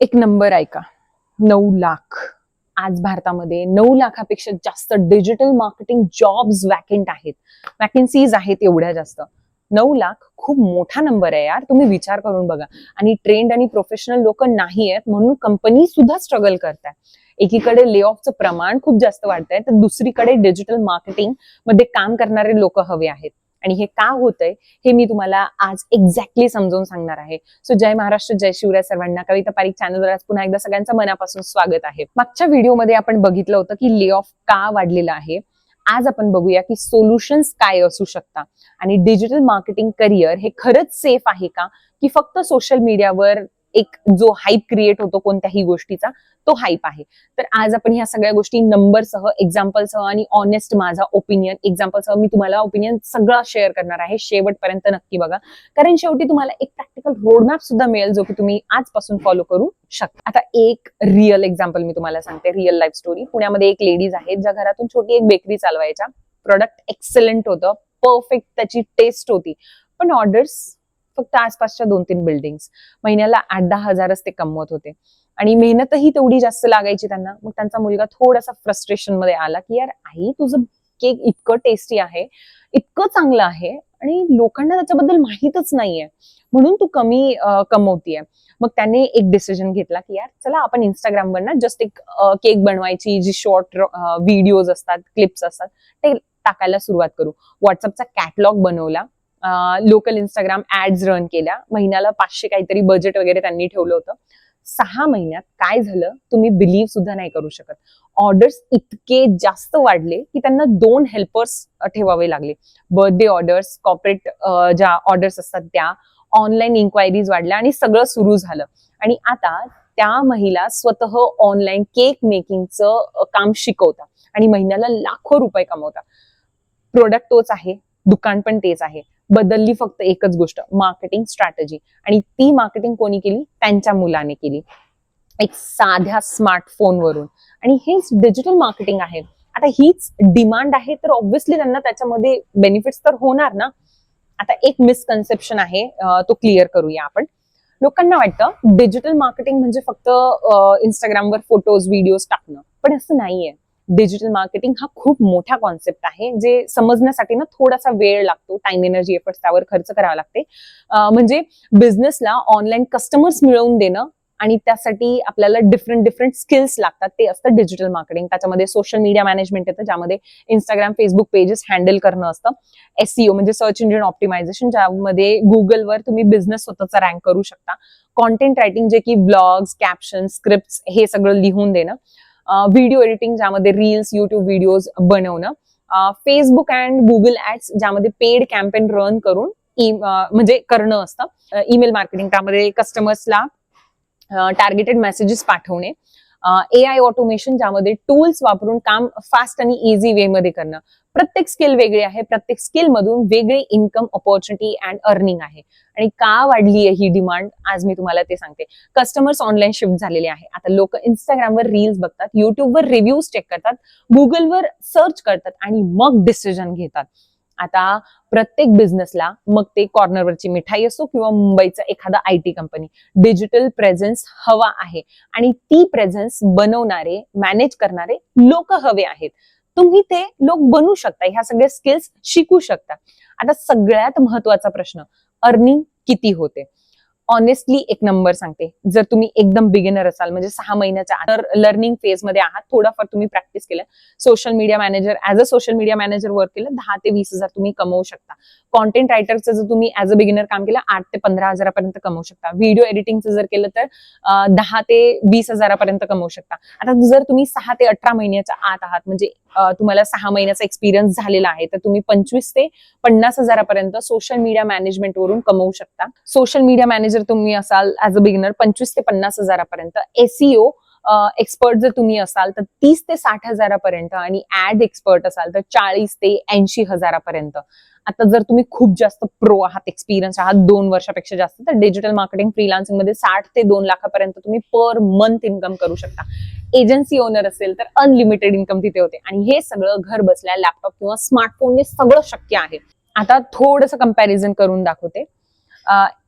एक नंबर ऐका, 9 लाख. आज भारतामध्ये 9 लाखापेक्षा जास्त डिजिटल मार्केटिंग जॉब्स वॅकंट आहेत, वॅकन्सीज आहेत एवढ्या जास्त. 9 लाख खूप मोठा नंबर आहे यार, तुम्ही विचार करून बघा. आणि ट्रेंड आणि प्रोफेशनल लोक नाही आहेत म्हणून कंपनी सुद्धा स्ट्रगल करताय. एकीकडे ले ऑफचं प्रमाण खूप जास्त वाढतंय, तर दुसरीकडे डिजिटल मार्केटिंग मध्ये काम करणारे लोक हवे आहेत. आणि हे का होतंय हे मी तुम्हाला आज एक्झॅक्टली समजावून सांगणार आहे. सो जय महाराष्ट्र, जय शिवराय सर्वांना. कविता पारीख चॅनलवर आज पुन्हा एकदा सगळ्यांचं मनापासून स्वागत आहे. मागच्या व्हिडिओमध्ये आपण बघितलं होतं की ले ऑफ का वाढलेला आहे. आज आपण बघूया की सोल्युशन्स काय असू शकतात आणि डिजिटल मार्केटिंग करिअर हे खरंच सेफ आहे का, की फक्त सोशल मीडियावर एक जो हाईप क्रिएट होतो कोणत्याही गोष्टीचा तो हाईप आहे. तर आज आपण ह्या सगळ्या गोष्टी नंबरसह, एक्झाम्पलसह आणि ऑनेस्ट माझा ओपिनियन एक्झाम्पलसह मी तुम्हाला ओपिनियन सगळं शेअर करणार आहे. शेवटपर्यंत नक्की बघा, कारण शेवटी तुम्हाला एक प्रॅक्टिकल रोडमॅप सुद्धा मिळेल जो की तुम्ही आजपासून फॉलो करू शकता. आता एक रिअल एक्झाम्पल मी तुम्हाला सांगते, रिअल लाईफ स्टोरी. पुण्यामध्ये एक लेडीज आहेत ज्या घरातून छोटी एक बेकरी चालवायच्या. प्रोडक्ट एक्सलंट होतं, परफेक्ट त्याची टेस्ट होती, पण ऑर्डर्स फक्त आसपासच्या 2-3 बिल्डिंग्स. महिन्याला 8-10 हजारच ते कमवत होते आणि मेहनतही तेवढी जास्त लागायची त्यांना. मग त्यांचा मुलगा थोडासा फ्रस्ट्रेशन मध्ये आला की यार आई, तुझं केक इतकं टेस्टी आहे, इतकं चांगलं आहे आणि लोकांना त्याच्याबद्दल माहीतच नाहीये, म्हणून तू कमी कमवतीये. मग त्याने एक डिसिजन घेतला की यार चला आपण इंस्टाग्रामवर ना जस्ट एक केक बनवायची, जी शॉर्ट व्हिडिओज असतात, क्लिप्स असतात, ते टाकायला सुरुवात करू. व्हॉट्सअपचा कॅटलॉग बनवला, लोकल इंस्टाग्राम ऍड्स रन केल्या. महिन्याला 500 काहीतरी बजेट वगैरे त्यांनी ठेवलं होतं. 6 महिन्यात काय झालं तुम्ही बिलीव्ह सुद्धा नाही करू शकत. ऑर्डर्स इतके जास्त वाढले की त्यांना 2 हेल्पर्स ठेवावे लागले. बर्थडे ऑर्डर्स, कॉर्पोरेट ज्या ऑर्डर्स असतात त्या, ऑनलाईन इन्क्वायरीज वाढल्या आणि सगळं सुरू झालं. आणि आता त्या महिला स्वतः ऑनलाईन केक मेकिंगचं काम शिकवतात आणि महिन्याला लाखो रुपये कमवतात. प्रोडक्ट तोच आहे, दुकान पण तेच आहे, बदलली फक्त एकच गोष्ट, मार्केटिंग स्ट्रॅटेजी. आणि ती मार्केटिंग कोणी केली? त्यांच्या मुलाने केली, एक साध्या स्मार्टफोनवरून. आणि हेच डिजिटल मार्केटिंग आहे. आता हीच डिमांड आहे तर ऑब्व्हियसली त्यांना त्याच्यामध्ये बेनिफिट्स तर होणार ना. आता एक मिसकन्सेप्शन आहे, तो क्लिअर करूया आपण. लोकांना वाटतं डिजिटल मार्केटिंग म्हणजे फक्त इंस्टाग्रामवर फोटोज, व्हिडिओज टाकणं, पण असं नाहीये. डिजिटल मार्केटिंग हा खूप मोठा कॉन्सेप्ट आहे, जे समजण्यासाठी ना थोडासा वेळ लागतो, टाइम, एनर्जी, एफर्ट्स त्यावर खर्च करावा लागते. म्हणजे बिझनेसला ऑनलाईन कस्टमर्स मिळवून देणं आणि त्यासाठी आपल्याला डिफरंट स्किल्स लागतात, ते असतं डिजिटल मार्केटिंग. त्याच्यामध्ये सोशल मीडिया मॅनेजमेंट येतं, ज्यामध्ये इंस्टाग्राम, फेसबुक पेजेस हँडल करणं असतं. SEO म्हणजे सर्च इंजिन ऑप्टिमायझेशन, ज्यामध्ये गुगलवर तुम्ही बिझनेस स्वतःचा रँक करू शकता. कॉन्टेंट रायटिंग, जे की ब्लॉग्स, कॅप्शन, स्क्रिप्ट हे सगळं लिहून देणं. व्हिडिओ एडिटिंग, ज्यामध्ये रील्स, युट्यूब व्हिडिओज बनवणं. फेसबुक अँड गुगल ऍड्स, ज्यामध्ये पेड कॅम्पेन रन करून म्हणजे करणं असतं. ईमेल मार्केटिंग, त्यामध्ये कस्टमर्सला टार्गेटेड मेसेजेस पाठवणे. AI ऑटोमेशन, ज्यामध्ये टूल्स वापरून काम फास्ट आणि इझी वे मध्ये करणं. प्रत्येक स्किल वेगळी आहे, प्रत्येक स्किल मधून वेगळी इन्कम ऑपॉर्च्युनिटी अँड अर्निंग आहे. आणि का वाढली आहे ही डिमांड, आज मी तुम्हाला ते सांगते. कस्टमर्स ऑनलाईन शिफ्ट झालेले आहे. आता लोक इंस्टाग्रामवर रील्स बघतात, युट्यूबवर रिव्ह्यूज चेक करतात, गुगलवर सर्च करतात आणि मग डिसिजन घेतात. आता प्रत्येक बिझनेसला, मग ते कॉर्नरवरची मिठाई असो किंवा मुंबईचा एखादा IT कंपनी, डिजिटल प्रेझेन्स हवा आहे आणि ती प्रेझेन्स बनवणारे, मॅनेज करणारे लोक हवे आहेत. तुम्ही ते लोक बनवू शकता, ह्या सगळ्या स्किल्स शिकू शकता. आता सगळ्यात महत्वाचा प्रश्न, अर्निंग किती होते? ऑनेस्टली एक नंबर सांगते, जर तुम्ही एकदम बिगिनर असाल, म्हणजे 6 महिन्याच्या लर्निंग फेज मध्ये आहात, थोडाफार तुम्ही प्रॅक्टिस केलं, social media manager, as a social media manager work केलं, 10 ते 20 हजार तुम्ही कमवू शकता. कॉन्टेंट रायटरचं जर तुम्ही ऍज अ बिगिनर काम केलं, 8 ते 15 हजारापर्यंत कमवू शकता. व्हिडिओ एडिटिंगचं जर केलं तर 10 ते 20 हजारापर्यंत कमवू शकता. आता जर तुम्ही 6 ते 18 महिन्याच्या आत आहात, म्हणजे तुम्हाला 6 महिन्याचा एक्सपिरियन्स झालेला आहे, तर तुम्ही 25 ते 50 हजारापर्यंत सोशल मीडिया मॅनेजमेंट वरून कमवू शकता. सोशल मीडिया मॅनेजर तुम्ही असाल ऍज अ बिगिनर, 25 ते 50 हजारापर्यंत. SEO एक्सपर्ट जर तुम्ही असाल तर 30 ते 60 हजारापर्यंत आणि ऍड एक्सपर्ट असाल तर 40 ते 80 हजारापर्यंत. आता जर तुम्ही खूप जास्त प्रो आहात, एक्सपिरियन्स आहात 2 वर्षापेक्षा जास्त, तर डिजिटल मार्केटिंग फ्रीलान्सिंग मध्ये 60 ते 2 लाखापर्यंत तुम्ही पर मंथ इन्कम करू शकता. एजन्सी ओनर असेल तर अनलिमिटेड इन्कम तिथे होते. आणि हे सगळं घर बसल्या लॅपटॉप किंवा स्मार्टफोनने सगळं शक्य आहे. आता थोडंसं कंपॅरिझन करून दाखवते.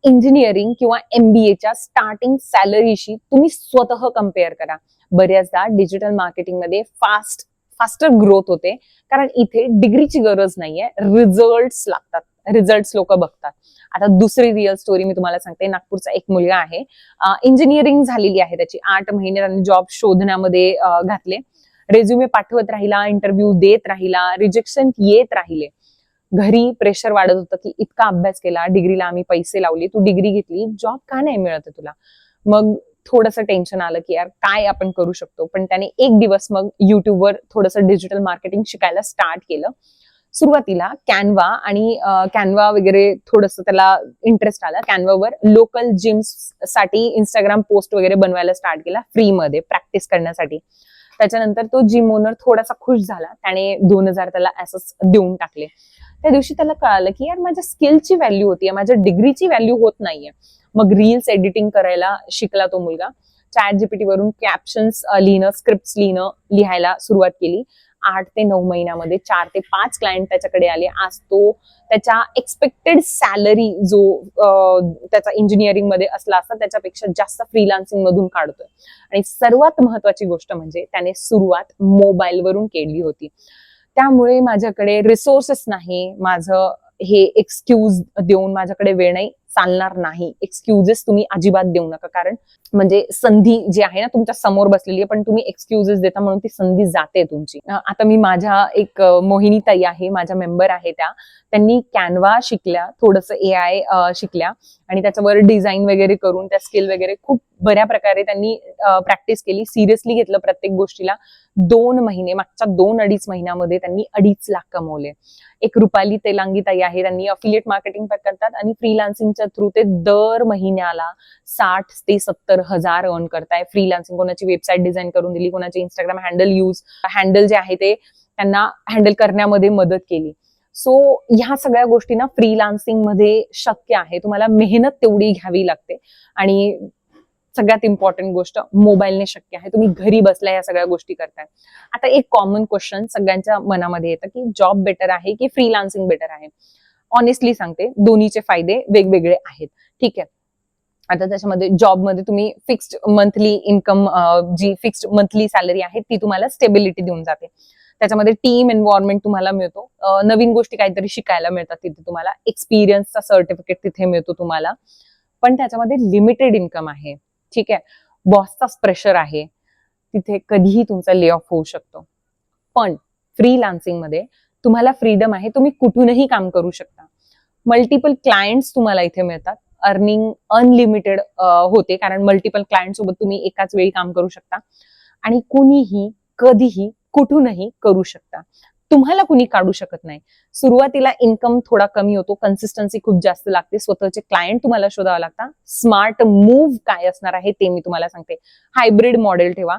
इंजिनिअरिंग किंवा MBAच्या स्टार्टिंग सॅलरीशी तुम्ही स्वतः कम्पेअर करा. बऱ्याचदा डिजिटल मार्केटिंगमध्ये फास्टर ग्रोथ होते, कारण इथे डिग्रीची गरज नाहीये, रिझल्ट्स लागतात, रिझल्ट्स लोक बघतात. आता दुसरी रिअल स्टोरी मी तुम्हाला सांगते. नागपूरचा एक मुलगा आहे, इंजिनिअरिंग झालेली आहे त्याची, 8 महिने त्यांनी जॉब शोधण्यामध्ये घातले. रेझ्युमे पाठवत राहिला, इंटरव्ह्यू देत राहिला, रिजेक्शन येत राहिले. घरी प्रेशर वाढत होतं की इतका अभ्यास केला, डिग्रीला आम्ही पैसे लावले, तू डिग्री घेतली, जॉब का नाही मिळत तुला. मग थोडंसं टेन्शन आलं की यार काय आपण करू शकतो. पण त्याने एक दिवस मग युट्यूबवर थोडंसं डिजिटल मार्केटिंग शिकायला स्टार्ट केलं. सुरुवातीला कॅनवा वगैरे थोडंसं त्याला इंटरेस्ट आला. कॅनवावर लोकल जिम्स साठी इंस्टाग्राम पोस्ट वगैरे बनवायला स्टार्ट केला फ्रीमध्ये प्रॅक्टिस करण्यासाठी. त्याच्यानंतर तो जिम ओनर थोडासा खुश झाला, त्याने 2,000 त्याला असंच देऊन टाकले. त्या दिवशी त्याला कळालं की यार माझ्या स्किलची व्हॅल्यू होतीये, माझ्या डिग्रीची व्हॅल्यू होत नाहीये. मग रील्स एडिटिंग करायला शिकला तो मुलगा. ChatGPT वरून कॅप्शन्स लिहिणं, स्क्रिप्ट लिहायला सुरुवात केली. 8 ते 9 महिन्यामध्ये 4 ते 5 क्लायंट त्याच्याकडे आले. आज तो त्याच्या एक्सपेक्टेड सॅलरी जो त्याचा इंजिनिअरिंग मध्ये असला असता त्याच्यापेक्षा जास्त फ्रीलान्सिंग मधून काढतोय. आणि सर्वात महत्वाची गोष्ट म्हणजे त्याने सुरुवात मोबाईलवरून केली होती. त्यामुळे माझ्याकडे रिसोर्सेस नाही, माझं हे एक्सक्यूज देऊन माझ्याकडे वेळ नाही चालणार नाही. एक्सक्युजेस तुम्ही अजिबात देऊ नका, कारण म्हणजे संधी जी आहे ना तुमच्या समोर बसलेली आहे, पण तुम्ही एक्सक्युजेस देता म्हणून ती संधी जाते तुमची. आता मी माझ्या एक मोहिनी ताई आहे, माझ्या मेंबर आहे, त्यांनी कॅनवा शिकल्या, थोडंसं AI शिकल्या आणि त्याच्यावर डिझाईन वगैरे करून त्या स्किल वगैरे खूप बऱ्या प्रकारे त्यांनी प्रॅक्टिस केली. सिरियसली घेतलं प्रत्येक गोष्टीला. 2 महिने, मागच्या 2-2.5 महिन्यामध्ये त्यांनी 2.5 लाख कमवले. एक रुपाली तेलांगी ताई आहे, त्यांनी अफिलिएट मार्केटिंग करतात आणि फ्रीलान्सिंगच्या थ्रू ते दर महिन्याला 60 ते 70 हजार अर्न करताय. फ्रीलान्सिंग, कोणाची वेबसाईट डिझाईन करून दिली, कोणाचे इंस्टाग्राम हँडल जे आहे ते त्यांना हँडल करण्यामध्ये मदत केली. सो ह्या सगळ्या गोष्टी ना फ्रीलान्सिंग मध्ये शक्य आहे. तुम्हाला मेहनत तेवढी घ्यावी लागते आणि सगळ्यात इम्पॉर्टंट गोष्ट मोबाईलने शक्य आहे. तुम्ही घरी बसल्या या सगळ्या गोष्टी करताय. आता एक कॉमन क्वेश्चन सगळ्यांच्या मनामध्ये येतं की जॉब बेटर आहे की फ्रीलान्सिंग बेटर आहे. ऑनेस्टली सांगते, दोन्हीचे फायदे वेगवेगळे आहेत. ठीक आहे. आता त्याच्यामध्ये जॉबमध्ये तुम्ही फिक्स्ड मंथली इन्कम, जी फिक्स्ड मंथली सॅलरी आहे ती तुम्हाला स्टेबिलिटी देऊन जाते. त्याच्यामध्ये टीम एन्व्हायरमेंट तुम्हाला मिळतो, नवीन गोष्टी काहीतरी शिकायला मिळतात तिथे, तुम्हाला एक्सपिरियन्सचा सर्टिफिकेट तिथे मिळतो तुम्हाला. पण त्याच्यामध्ये लिमिटेड इन्कम आहे. ठीक आहे. बॉसचाच प्रेशर आहे, तिथे कधीही तुमचा ले ऑफ होऊ शकतो. पण फ्रीलान्सिंग मध्ये तुम्हाला फ्रीडम आहे, तुम्ही कुठूनही काम करू शकता. मल्टिपल क्लायंट्स तुम्हाला इथे मिळतात. अर्निंग अनलिमिटेड होते, कारण मल्टिपल क्लायंट सोबत तुम्ही एकाच वेळी काम करू शकता आणि कुणीही कधीही कुठूनही करू शकता. तुम्हाला कुणी काढू शकत नाही. सुरुवातीला इन्कम थोडा कमी होतो, कन्सिस्टन्सी खूप जास्त लागते, स्वतःचे क्लायंट तुम्हाला शोधावं लागतात. स्मार्ट मूव्ह काय असणार आहे ते मी तुम्हाला सांगते. हायब्रिड मॉडेल ठेवा.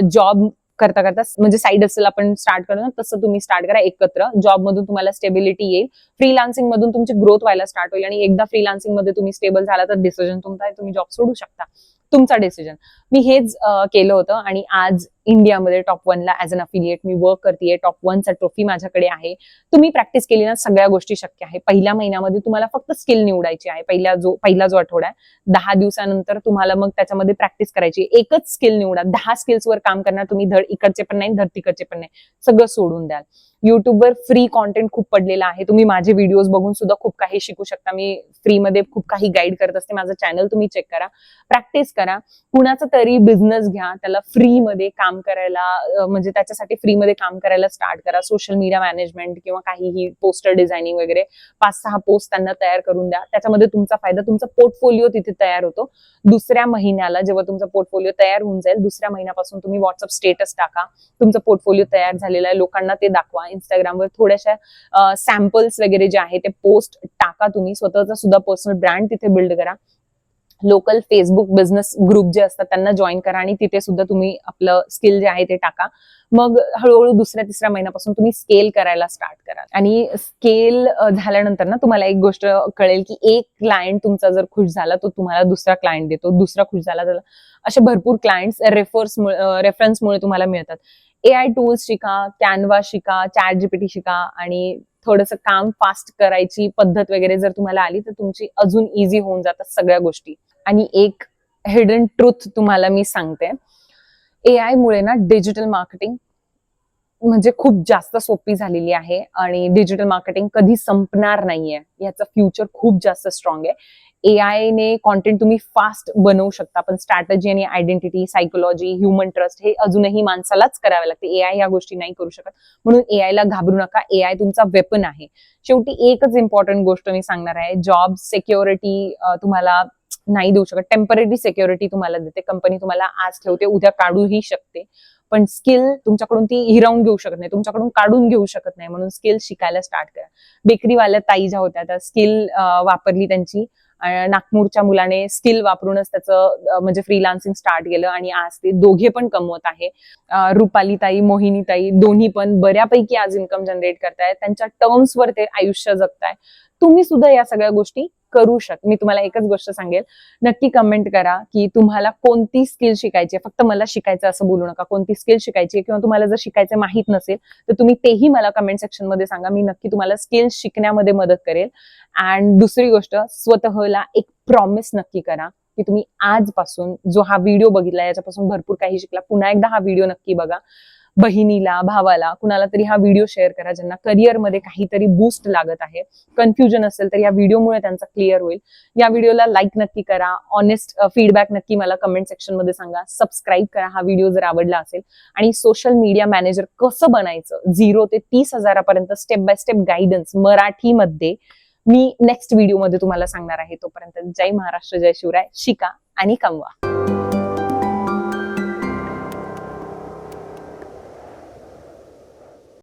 जॉब करता करता, म्हणजे साईड हसल आपण स्टार्ट करतो ना तसं तुम्ही स्टार्ट करा एकत्र. जॉब मधून तुम्हाला स्टेबिलिटी येईल, फ्रीलान्सिंग मधून तुमची ग्रोथ व्हायला स्टार्ट होईल आणि एकदा फ्रीलान्सिंग मध्ये तुम्ही स्टेबल झाला तर डिसिजन तुमचा आहे, तुम्ही जॉब सोडू शकता, तुमचा डिसिजन. मी हेच केलं होतं आणि आज इंडियामध्ये टॉप 1ला ऍज अन अफिलिएट मी वर्क करतेय. टॉप 1चा ट्रॉफी माझ्याकडे आहे. तुम्ही प्रॅक्टिस केली ना सगळ्या गोष्टी शक्य आहे. पहिल्या महिन्यामध्ये तुम्हाला फक्त स्किल निवडायची आहे. पहिला जो आठवडा आहे, 10 दिवसानंतर तुम्हाला मग त्याच्यामध्ये प्रॅक्टिस करायची. एकच स्किल निवडा, 10 स्किल्सवर काम करणार तुम्ही. धड इकडचे पण नाही, धड तिकडचे पण नाही, सगळं सोडून द्याल. युट्यूबवर फ्री कॉन्टेंट खूप पडलेला आहे, तुम्ही माझे व्हिडिओज बघून सुद्धा खूप काही शिकू शकता. मी फ्रीमध्ये खूप काही गाईड करत असते. माझं चॅनल तुम्ही चेक करा, प्रॅक्टिस करा. कुणाचा तरी बिझनेस घ्या, त्याला फ्रीमध्ये काम करायला, म्हणजे त्याच्यासाठी फ्रीमध्ये काम करायला स्टार्ट करा. सोशल मीडिया मॅनेजमेंट किंवा काहीही पोस्टर डिझायनिंग वगैरे 5-6 पोस्ट त्यांना तयार करून द्या. त्याच्यामध्ये तुमचा फायदा, तुमचा पोर्टफोलिओ तिथे तयार होतो. दुसऱ्या महिन्याला जेव्हा तुमचा पोर्टफोलिओ तयार होऊन जाईल, दुसऱ्या महिन्यापासून तुम्ही व्हॉट्सअप स्टेटस टाका, तुमचा पोर्टफोलिओ तयार झालेला आहे, लोकांना ते दाखवा. इंस्टाग्रामवर थोड्याशा सॅम्पल्स वगैरे जे आहे ते पोस्ट टाका. तुम्ही स्वतःचा सुद्धा पर्सनल ब्रँड तिथे बिल्ड करा. लोकल फेसबुक बिझनेस ग्रुप जे असतात त्यांना जॉईन करा आणि तिथे सुद्धा तुम्ही आपलं स्किल जे आहे ते टाका. मग हळूहळू 2-3 महिन्यापासून तुम्ही स्केल करायला स्टार्ट करा. आणि स्केल झाल्यानंतर ना तुम्हाला एक गोष्ट कळेल की एक क्लायंट तुमचा जर खुश झाला तो तुम्हाला दुसरा क्लायंट देतो, दुसरा खुश झाला तर असे भरपूर क्लायंट्स रेफरन्समुळे तुम्हाला मिळतात. AI टूल्स शिका, कॅनवा शिका, ChatGPT शिका आणि थोडंसं काम फास्ट करायची पद्धत वगैरे जर तुम्हाला आली तर तुमची अजून इझी होऊन जातात सगळ्या गोष्टी. आणि एक हिडन ट्रुथ तुम्हाला मी सांगते, AI मुळे ना डिजिटल मार्केटिंग म्हणजे खूप जास्त सोपी झालेली आहे आणि डिजिटल मार्केटिंग कधी संपणार नाहीये. याचं फ्युचर खूप जास्त स्ट्रॉंग आहे. AI ने कॉन्टेंट तुम्ही फास्ट बनवू शकता, पण स्ट्रॅटेजी आणि आयडेंटिटी, सायकोलॉजी, ह्युमन ट्रस्ट हे अजूनही माणसालाच करावे लागते. AI या गोष्टी नाही करू शकत. म्हणून AI ला घाबरू नका. AI तुमचा वेपन आहे. शेवटी एकच इम्पॉर्टंट गोष्ट मी सांगणार आहे, जॉब सिक्युरिटी तुम्हाला नाही देऊ शकत. टेम्पररी सिक्युरिटी तुम्हाला देते. कंपनी तुम्हाला आज ठेवते, उद्या काढूही शकते. पण स्किल तुमच्याकडून ती हिरावून घेऊ शकत नाही, तुमच्याकडून काढून घेऊ शकत नाही. म्हणून स्किल शिकायला स्टार्ट करा. बेकरीवाल्या ताई ज्या होत्या त्या स्किल वापरली त्यांची. नागपूरच्या मुलाने स्किल वापरूनच त्याचं म्हणजे फ्रीलान्सिंग स्टार्ट केलं आणि आज ते दोघे पण कमवत आहे. रुपाली ताई, मोहिनी ताई दोन्ही पण बऱ्यापैकी आज इन्कम जनरेट करतायत. त्यांच्या टर्म्सवर ते आयुष्य जगताय. तुम्ही सुद्धा या सगळ्या गोष्टी करू शकता. मी तुम्हाला एकच गोष्ट सांगेल, नक्की कमेंट करा की तुम्हाला कोणती स्किल शिकायची आहे. फक्त मला शिकायचं असं बोलू नका. कोणती स्किल शिकायची आहे किंवा तुम्हाला जर शिकायचं माहित नसेल तर तुम्ही तेही मला कमेंट सेक्शन मध्ये सांगा. मी नक्की तुम्हाला स्किल शिकण्यामध्ये मदत करेल. अँड दुसरी गोष्ट, स्वतःला एक प्रॉमिस नक्की करा की तुम्ही आजपासून जो हा व्हिडिओ बघितला याच्यापासून भरपूर काही शिकला. पुन्हा एकदा हा व्हिडिओ नक्की बघा. बहिणीला, भावाला, कुणाला तरी हा व्हिडिओ शेअर करा ज्यांना करिअरमध्ये काहीतरी बूस्ट लागत आहे. कन्फ्युजन असेल तर या व्हिडिओमुळे त्यांचा क्लिअर होईल. या व्हिडिओला लाईक नक्की करा. ऑनेस्ट फीडबॅक नक्की मला कमेंट सेक्शन मध्ये सांगा. सबस्क्राईब करा हा व्हिडिओ जर आवडला असेल. आणि सोशल मीडिया मॅनेजर कसं बनायचं 0 ते 30,000 स्टेप बाय स्टेप गायडन्स मराठीमध्ये मी नेक्स्ट व्हिडिओमध्ये तुम्हाला सांगणार आहे. तोपर्यंत जय महाराष्ट्र, जय शिवराय. शिका आणि कमवा.